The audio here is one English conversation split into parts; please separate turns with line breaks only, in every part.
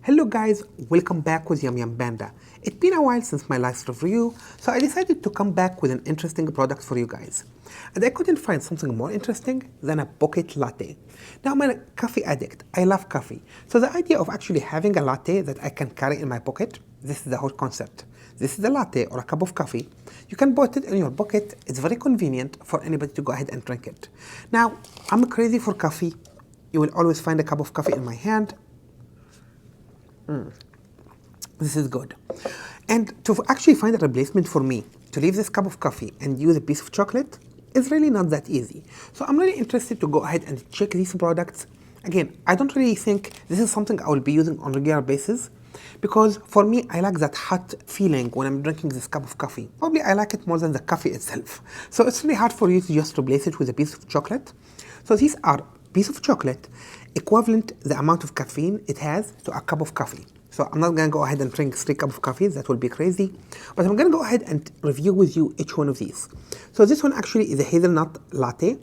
Hello guys, welcome back with Yum Yum Panda. It's been a while since my last review, so I decided to come back with an interesting product for you guys. And I couldn't find something more interesting than a pocket latte. Now I'm a coffee addict, I love coffee. So the idea of actually having a latte that I can carry in my pocket, this is the whole concept. This is a latte or a cup of coffee. You can put it in your pocket, it's very convenient for anybody to go ahead and drink it. Now, I'm crazy for coffee. You will always find a cup of coffee in my hand. This is good. And to actually find a replacement for me to leave this cup of coffee and use a piece of chocolate is really not that easy. So I'm really interested to go ahead and check these products. Again, I don't really think this is something I will be using on a regular basis because for me, I like that hot feeling when I'm drinking this cup of coffee. Probably I like it more than the coffee itself. So it's really hard for you to just replace it with a piece of chocolate. So these are piece of chocolate equivalent the amount of caffeine it has to a cup of coffee. So I'm not going to go ahead and drink 3 cups of coffee, that will be crazy. But I'm going to go ahead and review with you each one of these. So this one actually is a hazelnut latte,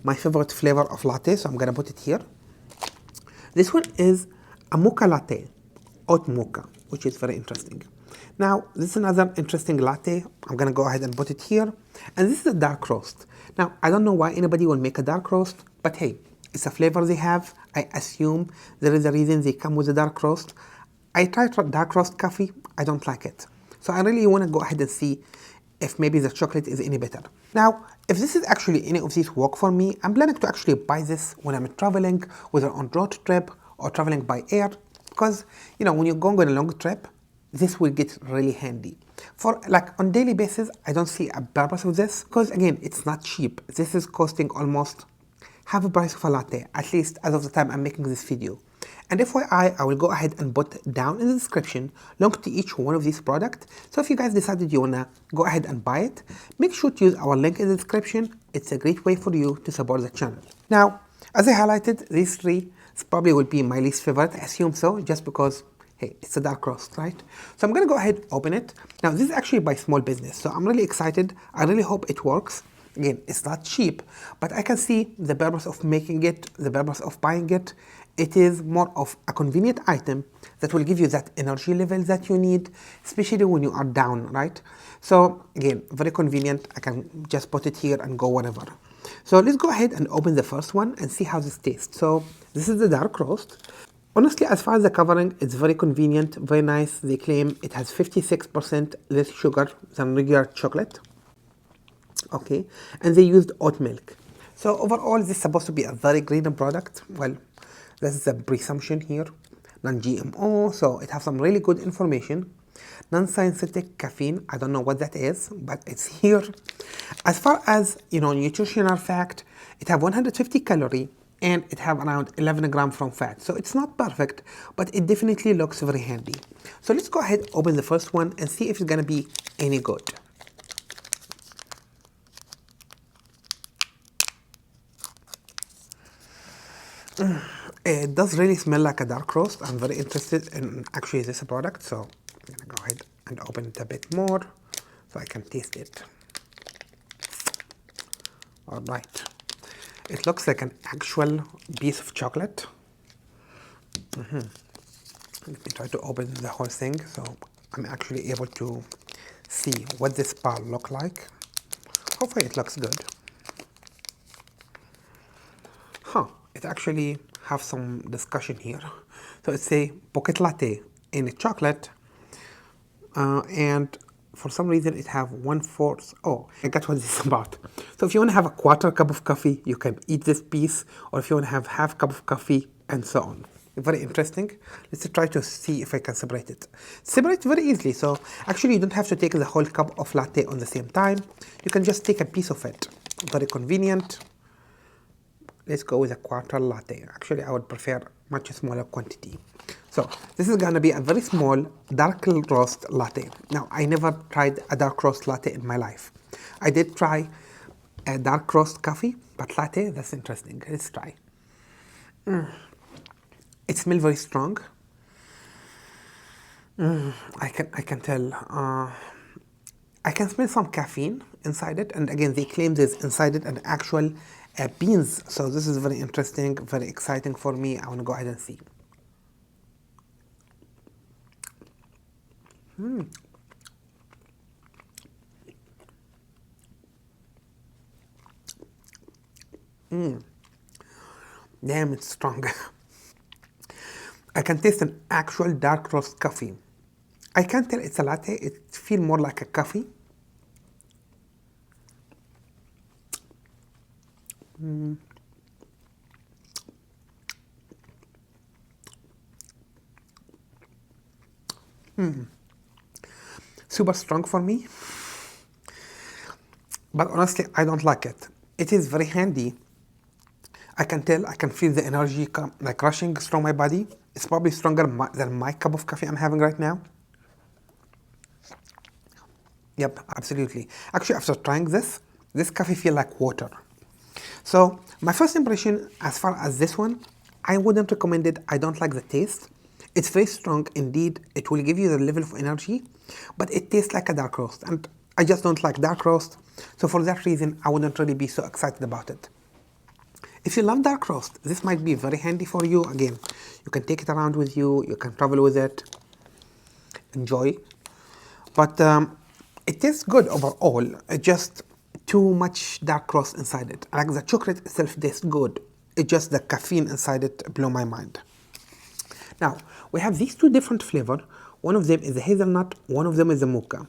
my favorite flavor of latte, so I'm going to put it here. This one is a mocha latte, oat mocha, which is very interesting. Now, this is another interesting latte. I'm going to go ahead and put it here. And this is a dark roast. Now, I don't know why anybody will make a dark roast, but hey, it's a flavor they have. I assume there is a reason they come with a dark roast. I tried dark roast coffee. I don't like it. So I really want to go ahead and see if maybe the chocolate is any better. Now, if this is actually any of these work for me, I'm planning to actually buy this when I'm traveling, whether on road trip or traveling by air. Because, you know, when you're going on a long trip, this will get really handy. For like on daily basis, I don't see a purpose of this because again, it's not cheap. This is costing almost half the price of a latte, at least as of the time I'm making this video. And FYI, I will go ahead and put down in the description link to each one of these products. So if you guys decided you wanna go ahead and buy it, make sure to use our link in the description. It's a great way for you to support the channel. Now, as I highlighted, these 3 probably will be my least favorite. I assume so, just because hey, it's a dark roast, right? So I'm gonna go ahead and open it. Now this is actually by small business, so I'm really excited. I really hope it works. Again, it's not cheap, but I can see the purpose of making it, the purpose of buying it. It is more of a convenient item that will give you that energy level that you need, especially when you are down, right? So again, very convenient. I can just put it here and go whatever. So let's go ahead and open the first one and see how this tastes. So this is the dark roast. Honestly, as far as the covering, it's very convenient, very nice. They claim it has 56% less sugar than regular chocolate. Okay, and they used oat milk. So overall, this is supposed to be a very green product. Well, this is a presumption here. Non-GMO, so it has some really good information. Non-synthetic caffeine, I don't know what that is, but it's here. As far as, you know, nutritional fact, it have 150 calories and it have around 11 grams from fat. So it's not perfect, but it definitely looks very handy. So let's go ahead, open the first one and see if it's gonna be any good. It does really smell like a dark roast. I'm very interested in actually this product, so I'm gonna go ahead and open it a bit more so I can taste it. All right, it looks like an actual piece of chocolate. Let me try to open the whole thing so I'm actually able to see what this bar look like. Hopefully it looks good. It actually have some discussion here. So it's a pocket latte in a chocolate, and for some reason it have 1/4. Oh, I got what this is about. So if you want to have a quarter cup of coffee, you can eat this piece, or if you want to have half cup of coffee, and so on. Very interesting. Let's try to see if I can separate it. Separate very easily. So actually you don't have to take the whole cup of latte on the same time. You can just take a piece of it. Very convenient. Let's go with a quarter latte. Actually, I would prefer much smaller quantity. So this is gonna be a very small dark roast latte. Now, I never tried a dark roast latte in my life. I did try a dark roast coffee, but latte, that's interesting. Let's try. It smells very strong. I can tell. I can smell some caffeine inside it, and again, they claim there's inside it an actual beans. So this is very interesting, very exciting for me. I want to go ahead and see. Damn, it's strong. I can taste an actual dark roast coffee. I can't tell it's a latte, it feels more like a coffee. Super strong for me, but honestly, I don't like it. It is very handy. I can tell, I can feel the energy like rushing through my body. It's probably stronger than my cup of coffee I'm having right now. Yep, absolutely. Actually, after trying this coffee feels like water. So my first impression as far as this one, I wouldn't recommend it. I don't like the taste. It's very strong indeed. It will give you the level of energy, but it tastes like a dark roast, and I just don't like dark roast. So for that reason, I wouldn't really be so excited about it. If you love dark roast, this might be very handy for you. Again, you can take it around with you, you can travel with it, enjoy. But it tastes good overall, just too much dark roast inside it. Like the chocolate itself tastes good, it's just the caffeine inside it blew my mind. Now, we have these two different flavors. One of them is the hazelnut, one of them is the mocha.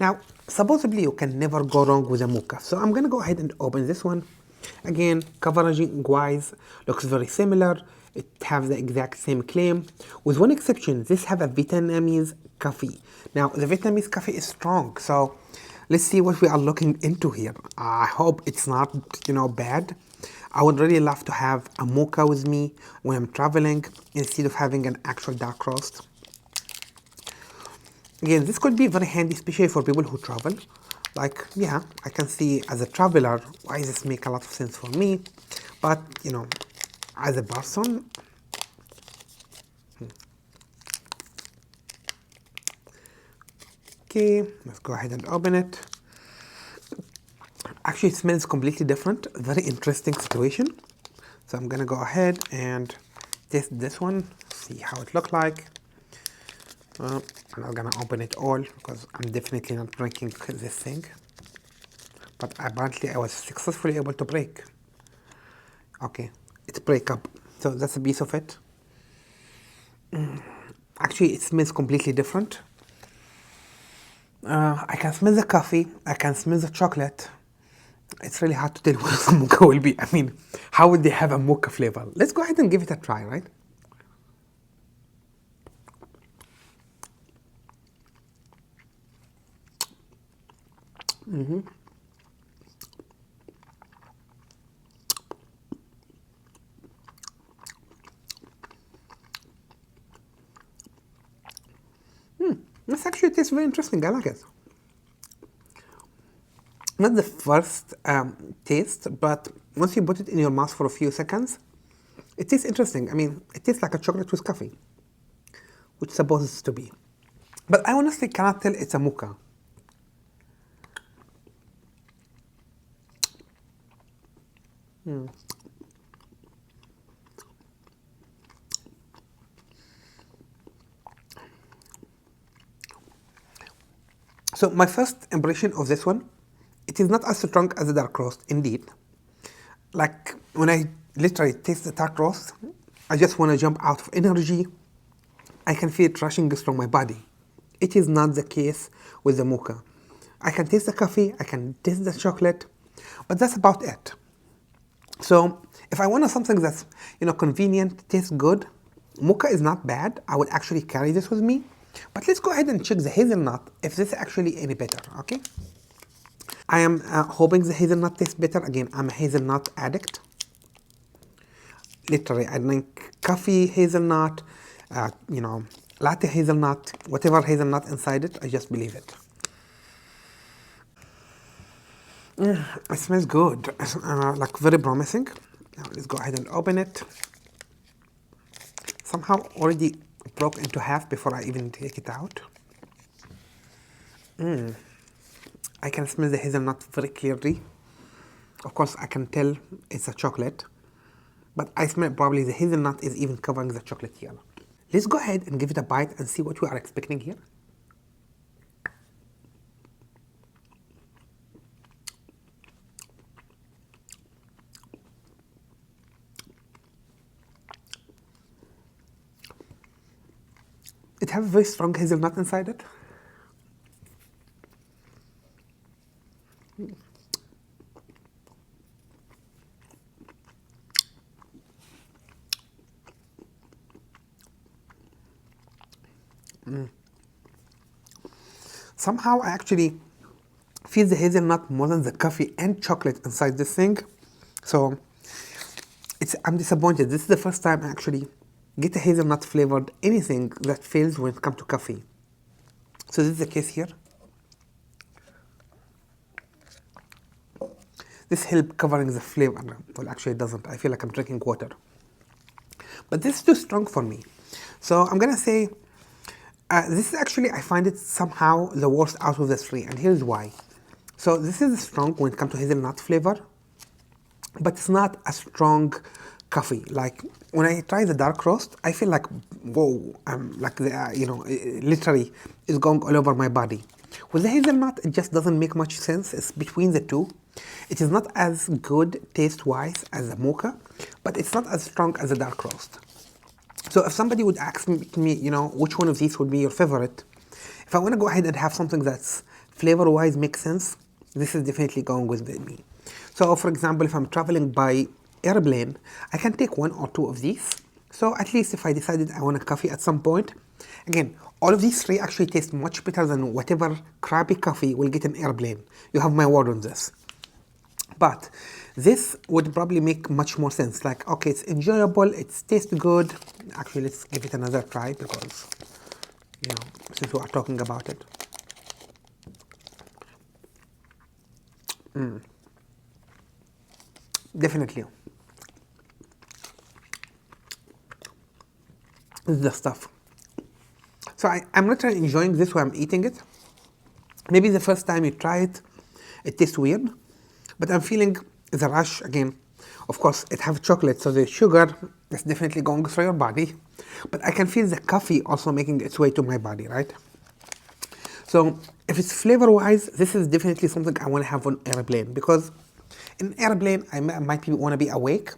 Now, supposedly you can never go wrong with a mocha. So I'm gonna go ahead and open this one. Again, coveraging wise, looks very similar. It has the exact same claim. With one exception, this have a Vietnamese coffee. Now, the Vietnamese coffee is strong, so let's see what we are looking into here. I hope it's not, bad. I would really love to have a mocha with me when I'm traveling instead of having an actual dark roast. Again, this could be very handy, especially for people who travel. Like, yeah, I can see as a traveler why this make a lot of sense for me. But, as a person, okay, let's go ahead and open it. Actually, it smells completely different. Very interesting situation. So I'm gonna go ahead and taste this one, see how it looks like. I'm not gonna open it all because I'm definitely not breaking this thing. But apparently I was successfully able to break. Okay, it's break up. So that's a piece of it. Actually, it smells completely different. I can smell the coffee, I can smell the chocolate. It's really hard to tell what the mocha will be. I mean, how would they have a mocha flavor? Let's go ahead and give it a try, right? This actually tastes very interesting. I like it. Not the first taste, but once you put it in your mouth for a few seconds, it tastes interesting. I mean, it tastes like a chocolate with coffee, which supposes to be. But I honestly cannot tell it's a mocha. So my first impression of this one, it is not as strong as the dark roast, indeed. Like when I literally taste the dark roast, I just want to jump out of energy. I can feel it rushing through my body. It is not the case with the mocha. I can taste the coffee, I can taste the chocolate, but that's about it. So if I want something that's convenient, tastes good, mocha is not bad. I would actually carry this with me. But let's go ahead and check the hazelnut if this is actually any better, okay? I am hoping the hazelnut tastes better. Again, I'm a hazelnut addict. Literally, I drink coffee hazelnut, latte hazelnut, whatever hazelnut inside it, I just believe it. It smells good, like very promising. Now let's go ahead and open it. Somehow already broke into half before I even take it out. I can smell the hazelnut very clearly. Of course, I can tell it's a chocolate, but I smell probably the hazelnut is even covering the chocolate here. Let's go ahead and give it a bite and see what we are expecting here. It has a very strong hazelnut inside it. Somehow I actually feel the hazelnut more than the coffee and chocolate inside this thing. So I'm disappointed. This is the first time I actually get a hazelnut flavored anything that fails when it comes to coffee. So this is the case here. This helps covering the flavor. Well, actually it doesn't. I feel like I'm drinking water. But this is too strong for me. So I'm gonna say, this is actually, I find it somehow the worst out of the three, and here's why. So this is strong when it comes to hazelnut flavor, but it's not a strong coffee. Like when I try the dark roast, I feel like, whoa, like the, literally is going all over my body. With the hazelnut, it just doesn't make much sense. It's between the two. It is not as good taste-wise as the mocha, but it's not as strong as the dark roast. So if somebody would ask me, which one of these would be your favorite, if I want to go ahead and have something that's flavor-wise makes sense, this is definitely going with me. So for example, if I'm traveling by airplane, I can take one or two of these. So at least if I decided I want a coffee at some point, again, all of these three actually taste much better than whatever crappy coffee we'll get in airplane. You have my word on this. But this would probably make much more sense. Like, okay, it's enjoyable, it tastes good. Actually, let's give it another try because, since we are talking about it. Definitely. This is the stuff. So I'm not really enjoying this while I'm eating it. Maybe the first time you try it, it tastes weird. But I'm feeling the rush again. Of course, it has chocolate, so the sugar is definitely going through your body. But I can feel the coffee also making its way to my body, right? So if it's flavor-wise, this is definitely something I want to have on airplane, because in airplane, I might want to be awake,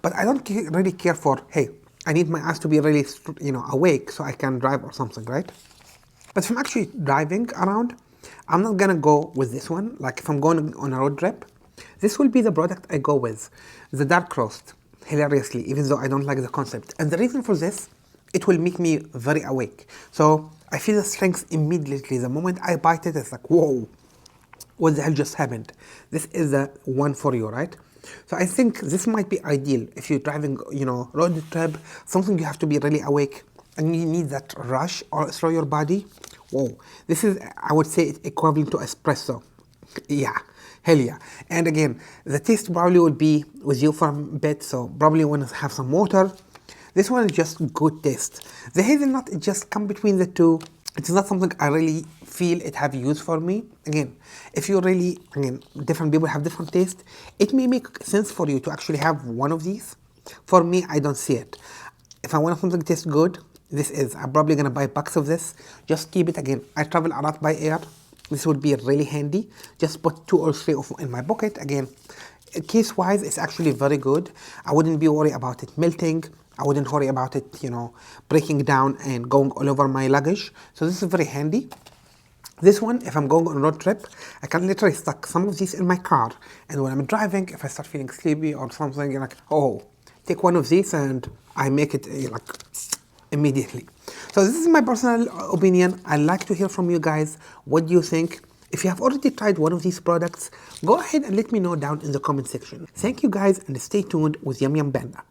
but I don't really care for, hey, I need my eyes to be really, awake so I can drive or something, right? But if I'm actually driving around, I'm not gonna go with this one. Like if I'm going on a road trip, this will be the product I go with, the dark roast, hilariously, even though I don't like the concept. And the reason for this, it will make me very awake. So I feel the strength immediately. The moment I bite it, it's like, whoa, what the hell just happened? This is the one for you, right? So I think this might be ideal if you're driving, road trip, something you have to be really awake and you need that rush or through your body. Whoa, this is, I would say, equivalent to espresso. Yeah, hell yeah. And again, the taste probably will be with you for a bit, so probably want to have some water. This one is just good taste. The hazelnut, it just come between the two. It's not something I really feel it have use for me. Again, if you really, different people have different taste, it may make sense for you to actually have one of these. For me, I don't see it. If I want something that tastes good, this is. I'm probably gonna buy packs of this. Just keep it. Again, I travel a lot by air. This would be really handy. Just put 2 or 3 in my pocket. Again, case-wise, it's actually very good. I wouldn't be worried about it melting. I wouldn't worry about it, breaking down and going all over my luggage. So this is very handy. This one, if I'm going on a road trip, I can literally stuck some of these in my car. And when I'm driving, if I start feeling sleepy or something, you're like, oh, take one of these and I make it immediately. So this is my personal opinion. I'd like to hear from you guys. What do you think? If you have already tried one of these products, go ahead and let me know down in the comment section. Thank you guys and stay tuned with Yum Yum Panda.